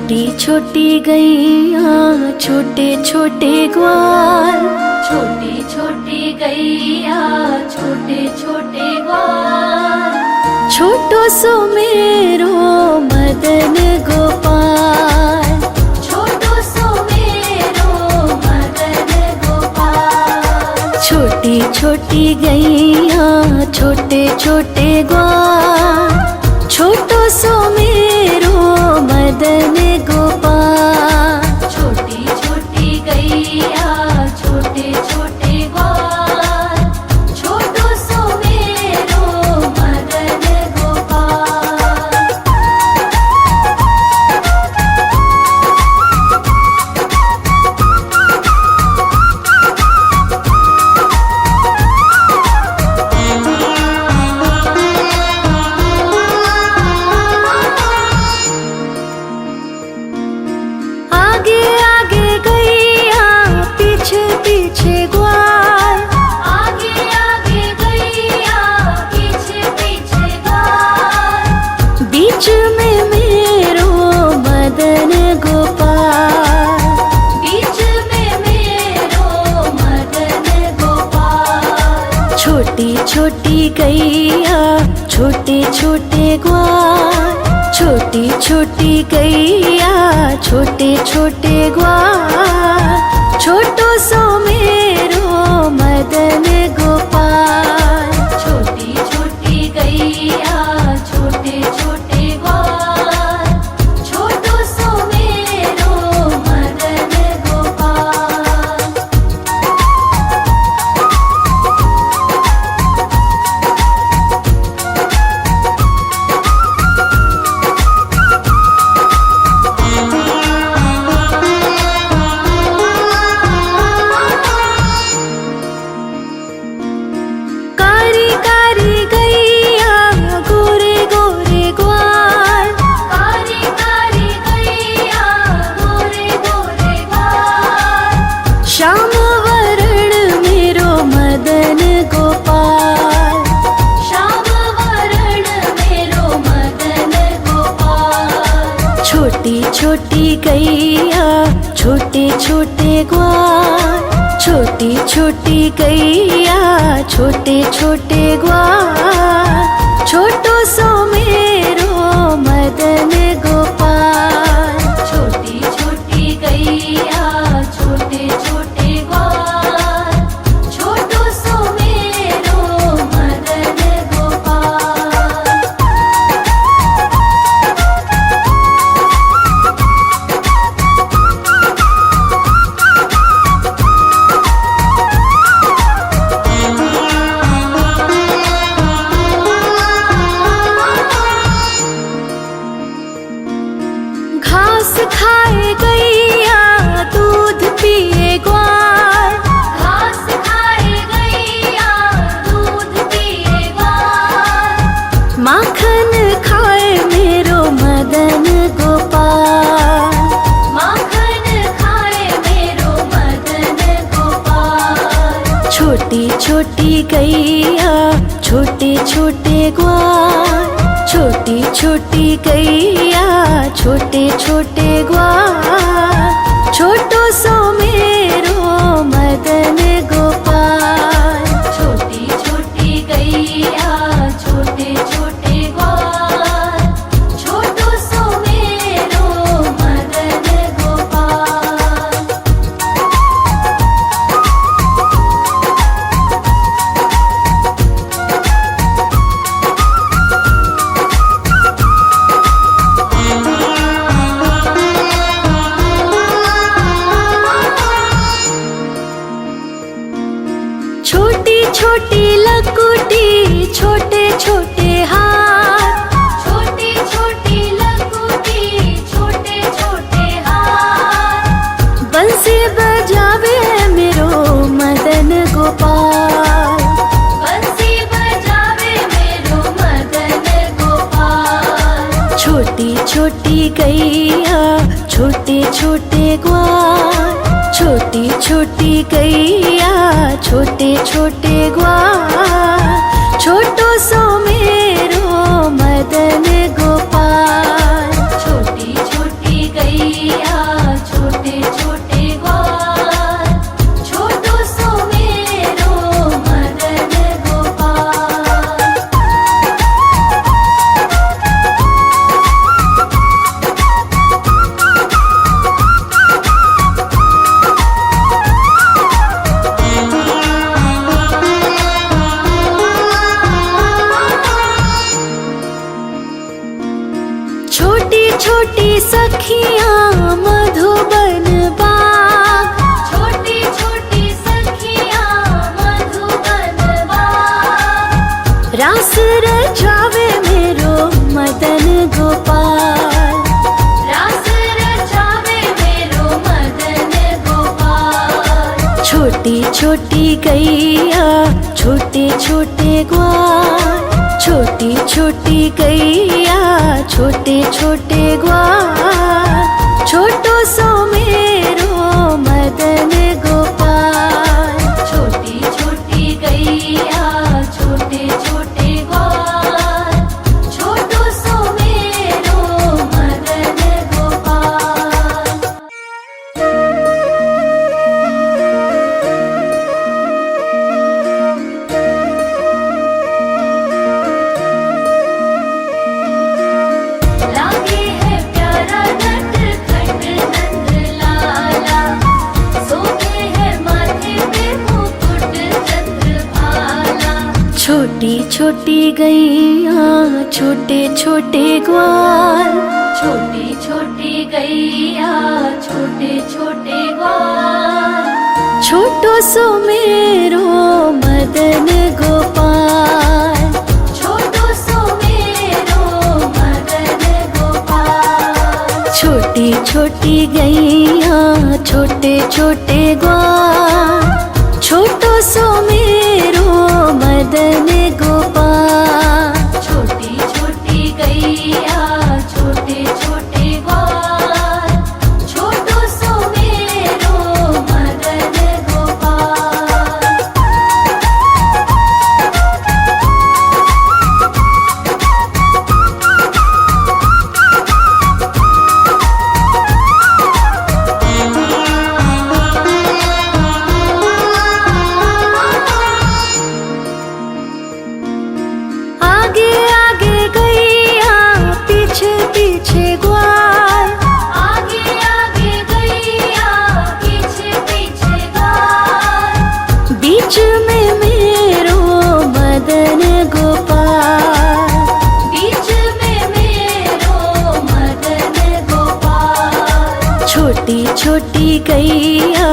छोटी छोटी गैया छोटे छोटे ग्वाल, छोटी छोटी गैया छोटे छोटे ग्वाल, छोटो सो मेरो मदन गोपाल, छोटो सो मेरो मदन गोपाल। छोटी छोटी गैया छोटे छोटे ग्वाल, छोटो सो मेरो मदन गोपाल। छोटी छोटी गैया छोटे छोटे ग्वाल, छोटो सो मेरो मदन गोपाल। आगे आगे गैया पीछे पीछे ग्वाल, आगे आगे गैया पीछे पीछे ग्वाल, बीच में मेरो मदन गोपाल। बीच में मेरो मदन गोपाल। छोटी छोटी गैया छोटे छोटे ग्वाल, छोटी छोटी गैया छोटे छोटे ग्वाल, छोटो सो मेरो मदन गोपाल। छोटी छोटी गैया छोटे छोटे ग्वाल, छोटो सो मेरो मदन गोपाल। कारी कारी गैया गोरे गोरे ग्वाल, कारी कारी गैया गोरे गोरे ग्वाल, श्याम वरण मेरो मदन गोपाल। श्याम वरण मेरो मदन गोपाल। छोटी छोटी गैया छोटे छोटे ग्वाल, छोटी छोटी गैया छोटे छोटे ग्वाल, छोटो सो मेरो मदन गोपाल। छोटी छोटी गैया छोटे छोटे ग्वाल, छोटो सो मेरो मदन गोपाल। घास खाए गैया दूध पिए ग्वाल, घास खाए गैया दूध पिए ग्वाल, माखन खाए मेरो मदन गोपाल। माखन खाए मेरो मदन गोपाल। छोटी छोटी गैया छोटे छोटे ग्वाल, छोटी छोटी गैया छोटे छोटे ग्वाल, छोटो सो मेरो मदन गोपाल। छोटी छोटी गैया छोटे छोटे ग्वाल, छोटो सो मेरो मदन गोपाल। छोटी छोटी लकुटी छोटे छोटे हाथ, छोटी छोटी लकुटी छोटे छोटे हाथ, बंसी बजावे मेरो मदन गोपाल। बंसी बजावे मेरो मदन गोपाल। छोटी छोटी गैया छोटे छोटे ग्वाल, छोटी छोटी गैया छोटे छोटे ग्वाल, छोटो सो मेरो मदन गोपाल। छोटी छोटी गैया छोटी छोटी गैया छोटे छोटे ग्वाल, छोटी छोटी गैया छोटे छोटे ग्वाल, छोटो सो मेरो मदन गोपाल। छोटी छोटी गैया छोटे छोटे ग्वाल, छोटो सो मेरो मदन गोपाल। लागे है प्यारा नटखट नंद लाला, सोते है माथे पे मुकुट चंद्रभाला। छोटी छोटी गैया छोटे छोटे ग्वाल, छोटी छोटी गैया छोटे छोटे ग्वाल, छोटो सो मेरो मदन गोपाल। छोटो सो मेरो मदन गोपाल। छोटी छोटी गैया छोटे छोटे ग्वाल, छोटो सो मेरो मदन गोपाल। छोटी छोटी गैया छोटे छोटे ग्वाल, छोटो सो मेरो मदन गोपाल। आगे आगे गैया पीछे पीछे ग्वाल, आगे आगे गैया पीछे पीछे ग्वाल, बीच में मेरो मदन गोपाल। बीच में मेरो मदन गोपाल। छोटी छोटी गैया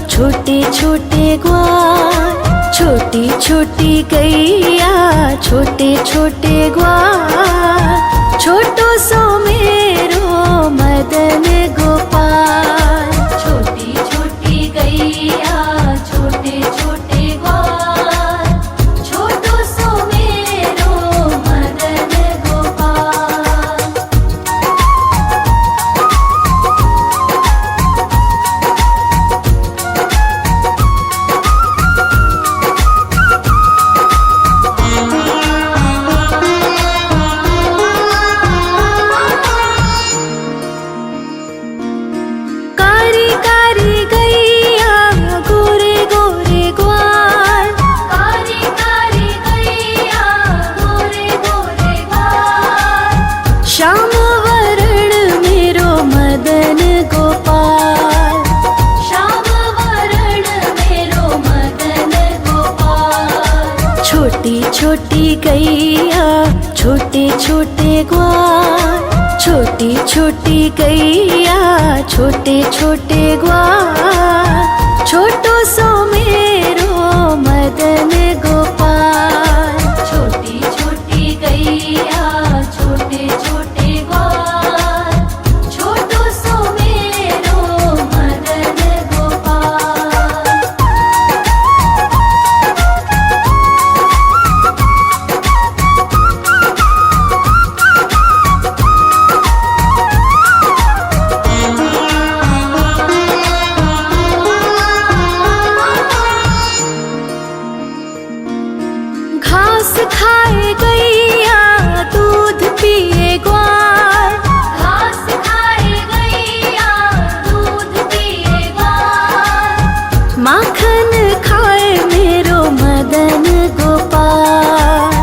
छोटे छोटे ग्वाल, छोटी छोटी गैया छोटे छोटे ग्वाल, छोटो सो मेरो मदन गोपाल। छोटी छोटी गैया छोटे छोटे ग्वाल, छोटो सो मेरो मदन गोपाल। कारी कारी गैया गोरे गोरे ग्वाल, कारी कारी गैया गोरे गोरे ग्वाल, श्याम वरण मेरो मदन गोपाल। श्याम वरण मेरो मदन गोपाल। छोटी छोटी गैया छोटे छोटे ग्वाल, छोटी छोटी गैया छोटे छोटे ग्वाल, छोटो सो मेरो मदन गोपाल। छोटी छोटी गैया छोटे छोटे ग्वाल, छोटो सो मेरो मदन गोपाल। घास खाए गैया दूध पिए ग्वाल, घास खाए गैया दूध पिए ग्वाल, माखन खाए मेरो मदन गोपाल।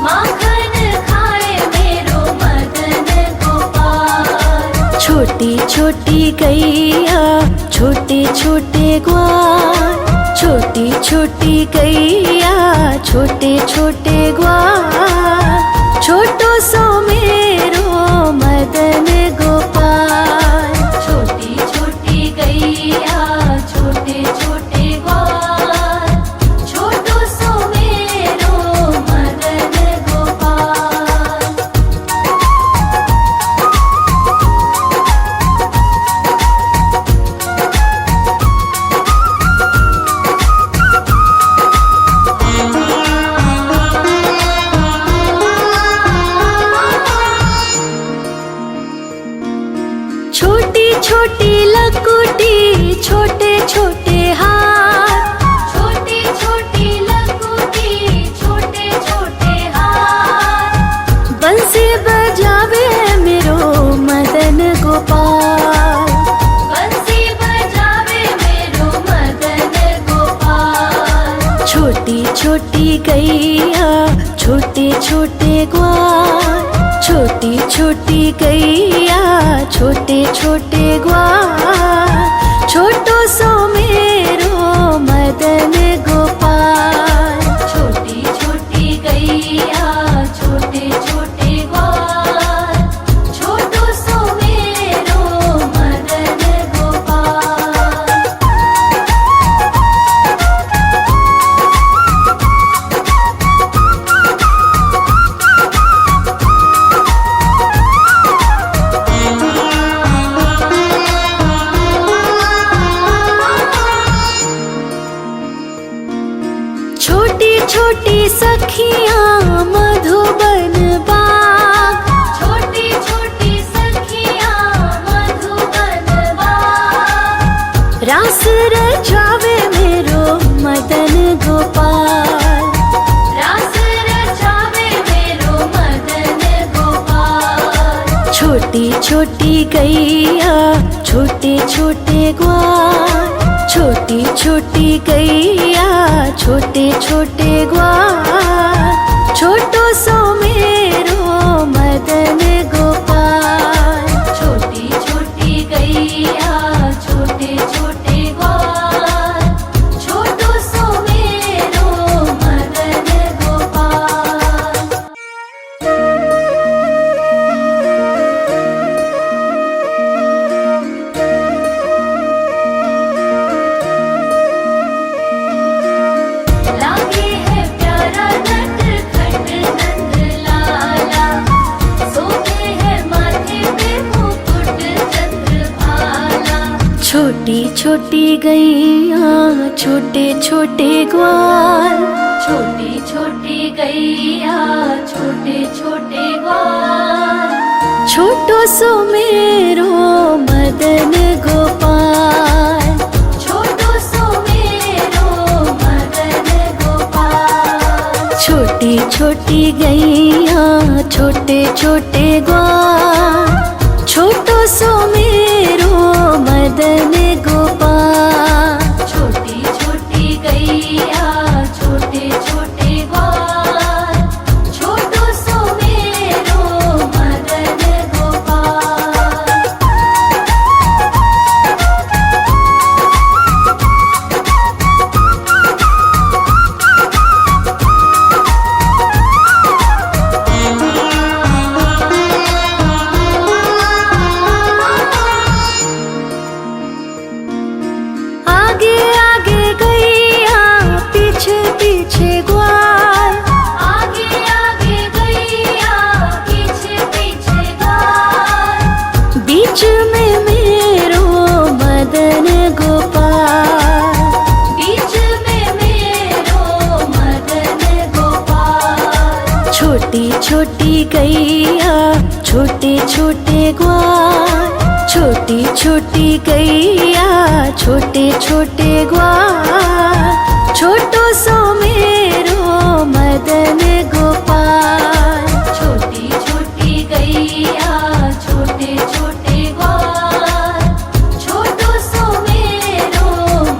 माखन खाए मेरो मदन गोपाल। छोटी छोटी गैया छोटे छोटे ग्वाल, छोटी छोटी गैया छोटे छोटे ग्वाल, छोटो सो मेरो मदन गोपाल। छोटी छोटी गैया छोटे छोटे ग्वाल, छोटो सो मेरो मदन गोपाल। छोटी लकुटी छोटे छोटे हाथ, छोटी छोटी लकुटी छोटे छोटे हाथ, बंसी बजावे मेरो मदन गोपाल, बंसी बजावे मेरो मदन गोपाल। छोटी छोटी गैया छोटे छोटे ग्वाल, छोटी छोटी गैया छोटे छोटे ग्वाल, छोटो सो मेरो मदन गोपाल। छोटी छोटी गैया छोटे छोटे ग्वाल, छोटो सो मेरो मदन गोपाल। छोटी छोटी सखियाँ मधुबन बाग, छोटी छोटी सखियाँ मधुबन बाग, रास रचावे मेरो मदन गोपाल, रास रचावे मेरो मदन गोपाल। छोटी छोटी गैया छोटे छोटे ग्वाल, छोटी छोटी गैया छोटे छोटे ग्वाल, छोटो सो मेरो मदन गोपाल। छोटी छोटी गैया छोटे छोटे ग्वाल, छोटो सो मेरो मदन गोपाल। लागे है प्यारा नटखट नंद लाला, सोते है माथे पे मुकुट चंद्रभाला। छोटी छोटी गैया छोटे छोटे ग्वाल, छोटी छोटी गैया छोटे छोटे ग्वाल, छोटो सो मेरो मदन गोपाल। छोटो सो मेरो मदन गोपाल। छोटी छोटी गैया छोटे छोटे ग्वाल, छोटो सो मेरो मदन गोपाल। छोटी छोटी गैया छोटे छोटे ग्वाल, छोटो सो मेरो मदन गोपाल। आगे आगे गैया पीछे पीछे ग्वाल, आगे आगे गैया पीछे पीछे ग्वाल, बीच में मेरो मदन गोपाल। बीच में मेरो मदन गोपाल। छोटी छोटी गैया छोटे छोटे ग्वाल, छोटी छोटी गैया छोटे छोटे ग्वाल, छोटो सो मेरो मदन गोपाल। छोटी छोटी गैया छोटे छोटे ग्वाल, छोटो सो मेरो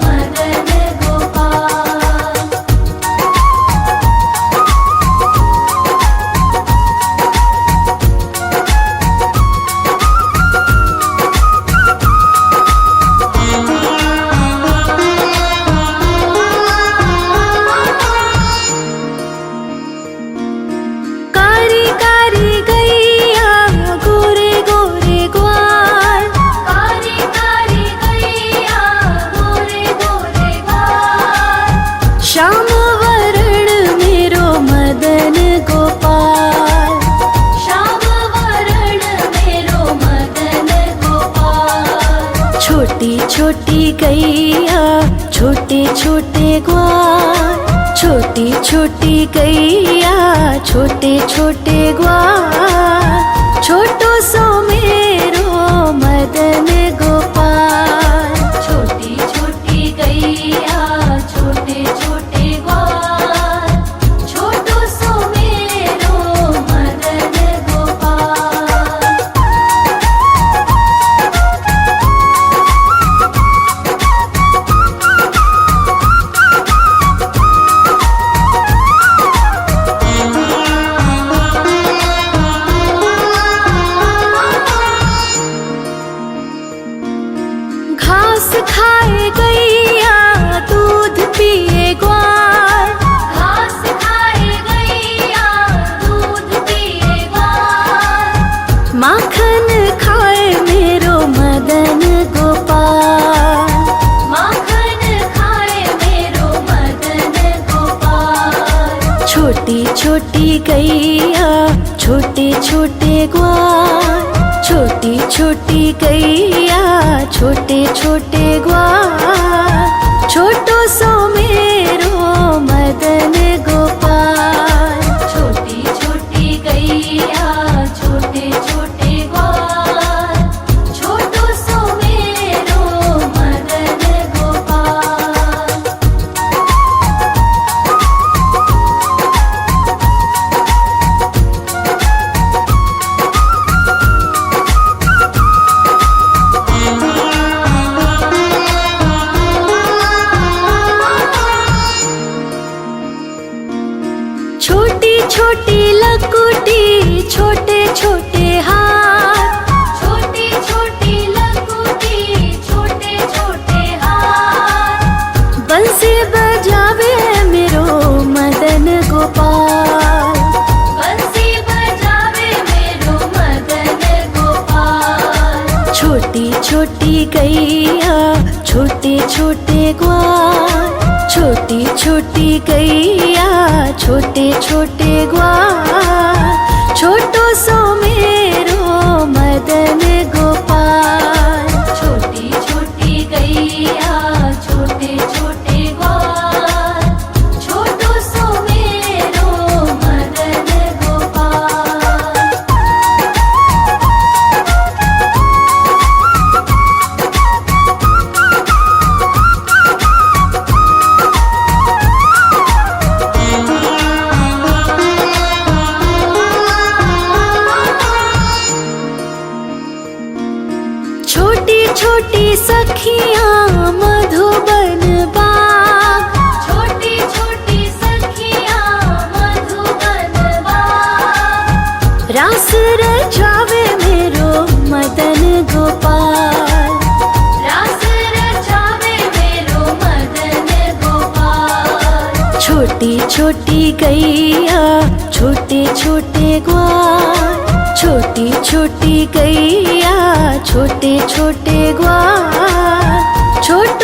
मदन गोपाल। कारी कारी गैया गोरे गोरे ग्वाल, कारी कारी गैया गोरे गोरे ग्वाल, श्याम वरण मेरो मदन गोपाल। श्याम वरण मेरो मदन गोपाल। छोटी छोटी गैया छोटे छोटे ग्वाल, छोटी छोटी गैया छोटे छोटे ग्वाल, छोटो सो मेरो मदन गोपाल। छोटी छोटी गैया छोटे छोटे ग्वाल, छोटी छोटी गैया छोटे छोटे ग्वाल, छोटो सो मेरो मदन गोपाल। छोटी छोटी गैया छोटे छोटे ग्वाल, छोटो सो मेरो मदन गोपाल। छोटी छोटी लकुटी छोटे छोटे हाथ, छोटी छोटी लकुटी छोटे छोटे हाथ, बंसी बजावे मेरो मदन गोपाल। बंसी बजावे मेरो मदन गोपाल। छोटी छोटी गैया छोटे छोटे ग्वाल, छोटी छोटी गैया छोटे छोटे ग्वाल, छोटो सो मेरो मदन गोपाल। छोटी छोटी गैया छोटे छोटे ग्वाल, छोटो सो मेरो मदन गोपाल। छोटी छोटी सखियाँ मधुबन बाग, छोटी छोटी सखियाँ मधुबन बाग, रास रचावे मेरो मदन गोपाल। रास रचावे मेरो मदन गोपाल। छोटी छोटी गैया छोटे छोटे ग्वाल, छोटी छोटी गैया छोटे छोटे ग्वाल, छोटे